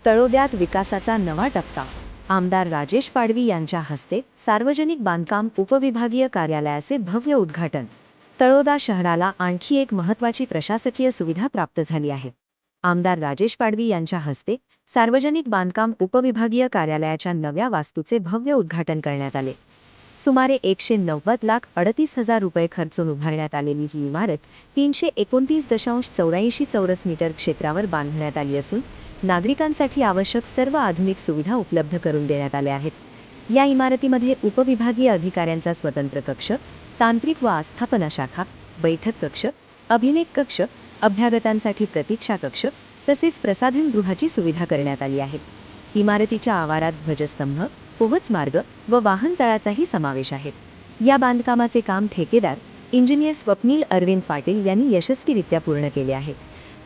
तळोद्यात विकासाचा नवा टप्पा. आमदार राजेश पाडवी यांच्या हस्ते सार्वजनिक बांधकाम उपविभागीय कार्यालयाचे भव्य उद्घाटन. तळोदा शहराला आणखी एक महत्त्वाची प्रशासकीय सुविधा प्राप्त झाली आहे. आमदार राजेश पाडवी यांच्या हस्ते सार्वजनिक बांधकाम उपविभागीय कार्यालयाच्या नव्या वास्तूचे भव्य उद्घाटन करण्यात आले. सुमारे 190,38,000 रुपये खर्चून उभारण्यात आलेली ही इमारत 329.84 चौरस मीटर क्षेत्रावर बांधण्यात आली असून नागरिकांसाठी आवश्यक सर्व आधुनिक सुविधा उपलब्ध करून देण्यात आल्या आहेत. या इमारतीमध्ये उपविभागीय अधिकाऱ्यांचा स्वतंत्र कक्ष, तांत्रिक व आस्थापना शाखा, बैठक कक्ष, अभिलेख कक्ष, अभ्यागतांसाठी प्रतीक्षा कक्ष तसेच प्रसाधनगृहाची सुविधा करण्यात आली आहे. इमारतीच्या आवारात ध्वजस्तंभ, पोहोचमार्ग व वाहनतळाचाही समावेश आहे. या बांधकामाचे काम ठेकेदार इंजिनियर स्वप्नील अरविंद पाटील यांनी यशस्वीरित्या पूर्ण केले आहे.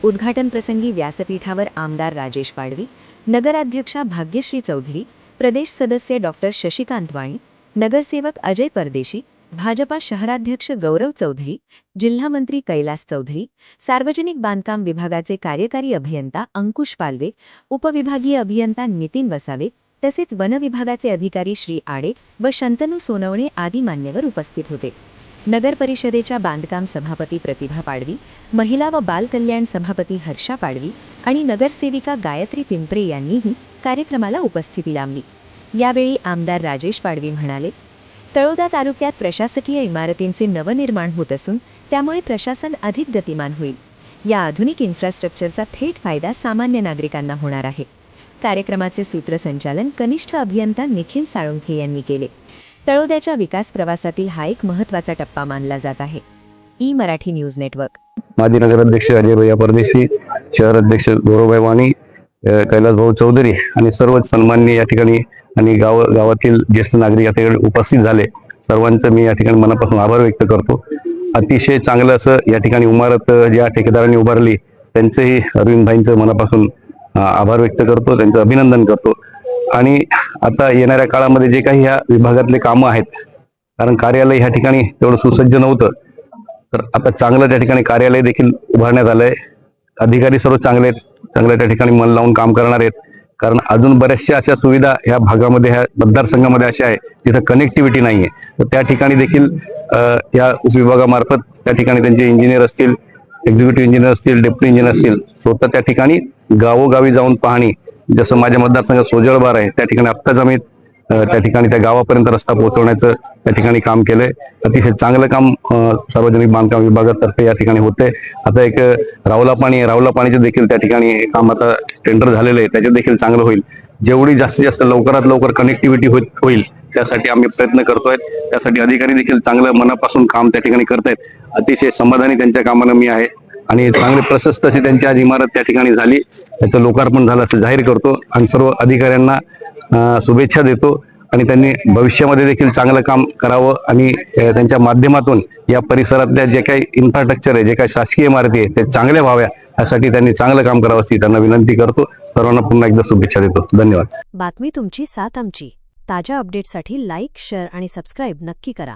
उद्घाटन प्रसंगी व्यासपीठावर आमदार राजेश पाडवी, नगराध्यक्षा भाग्यश्री चौधरी, प्रदेश सदस्य डॉक्टर शशिकांत वाणी, नगरसेवक अजय परदेशी, भाजपा शहराध्यक्ष गौरव चौधरी, जिल्हामंत्री कैलास चौधरी, सार्वजनिक बांधकाम विभागाचे कार्यकारी अभियंता अंकुश पालवे, उपविभागीय अभियंता नितीन वसावे तसेच वन विभागाचे अधिकारी श्री आडे व शंतनू सोनवणे आदी मान्यवर उपस्थित होते. नगर परिषदेच्या बांधकाम सभापती प्रतिभा पाडवी, महिला व बाल कल्याण सभापती हर्षा पाडवी आणि नगरसेविका गायत्री पिंपरे यांनीही कार्यक्रमाला उपस्थिती लावली. यावेळी आमदार राजेश पाडवी म्हणाले, तळोदा तालुक्यात प्रशासकीय इमारतींचे नवनिर्माण होत असून त्यामुळे प्रशासन अधिक गतिमान होईल. या आधुनिक इन्फ्रास्ट्रक्चरचा थेट फायदा सामान्य नागरिकांना होणार आहे. कार्यक्रमाचे सूत्रसंचालन कनिष्ठ अभियंता निखिल साळुंखे यांनी केले. तळोद्याच्या विकास प्रवासातील हा एक महत्त्वाचा टप्पा मानला जात आहे. Marathi news network. माजी नगराध्यक्ष अजय भैया परदेशी, शहर अध्यक्ष गौरवभाई वाणी, कैलास भाऊ चौधरी आणि सर्वच सन्माननीय या ठिकाणी आणि गावातील ज्येष्ठ नागरिक या ठिकाणी उपस्थित झाले. सर्वांचं मी या ठिकाणी मनापासून आभार व्यक्त करतो. अतिशय चांगलं असं या ठिकाणी इमारत ज्या ठेकेदारांनी उभारली त्यांचंही अरविंद भाईंचं मनापासून आभार व्यक्त करतो, त्यांचं अभिनंदन करतो. आणि आता येणाऱ्या काळामध्ये जे काही ह्या विभागातले कामं आहेत, कारण कार्यालय ह्या ठिकाणी तेवढं सुसज्ज नव्हतं, तर आता चांगलं त्या ठिकाणी कार्यालय देखील उभारण्यात आलंय. अधिकारी सर्व चांगले आहेत, चांगल्या त्या ठिकाणी मन लावून काम करणार आहेत. कारण अजून बऱ्याचशा अशा सुविधा ह्या भागामध्ये, ह्या मतदारसंघामध्ये अशा आहे जिथं कनेक्टिव्हिटी नाहीये. तर त्या ठिकाणी देखील या उपविभागामार्फत त्या ठिकाणी त्यांचे इंजिनियर असतील, एक्झिक्युटिव्ह इंजिनियर असतील, डेप्युटी इंजिनियर असतील, स्वतः त्या ठिकाणी गावोगावी जाऊन पाहणी, जसं माझ्या मतदारसंघात सोजळबार आहे त्या ठिकाणी आत्ताच आम्ही त्या ठिकाणी त्या गावापर्यंत रस्ता पोहोचवण्याचं त्या ठिकाणी काम केलंय. अतिशय चांगलं काम सार्वजनिक बांधकाम विभागातर्फे या ठिकाणी होते. आता एक रावला पाणीचे देखील त्या ठिकाणी काम आता टेंडर झालेलं आहे, त्याच्यात देखील चांगलं होईल. जेवढी जास्तीत जास्त लवकरात लवकर कनेक्टिव्हिटी होईल त्यासाठी आम्ही प्रयत्न करतोय. त्यासाठी अधिकारी देखील चांगलं मनापासून काम त्या ठिकाणी करतायत. अतिशय समाधानी त्यांच्या कामानं मी आहे आणि चांगली प्रशस्त अशी त्यांची आज इमारत त्या ठिकाणी झाली, त्याचं लोकार्पण झालं असं जाहीर करतो आणि सर्व अधिकाऱ्यांना शुभेच्छा देतो. आणि त्यांनी भविष्यामध्ये देखील चांगलं काम करावं आणि त्यांच्या माध्यमातून या परिसरातल्या जे काही इन्फ्रास्ट्रक्चर आहे, जे काही शासकीय इमारती आहे ते चांगल्या व्हाव्या यासाठी त्यांनी चांगलं काम करावं अशी त्यांना विनंती करतो. सर्वांना पुन्हा एकदा शुभेच्छा देतो. धन्यवाद. बातमी तुमची साथ आमची. ताज्या अपडेटसाठी लाईक, शेअर आणि सबस्क्राईब नक्की करा.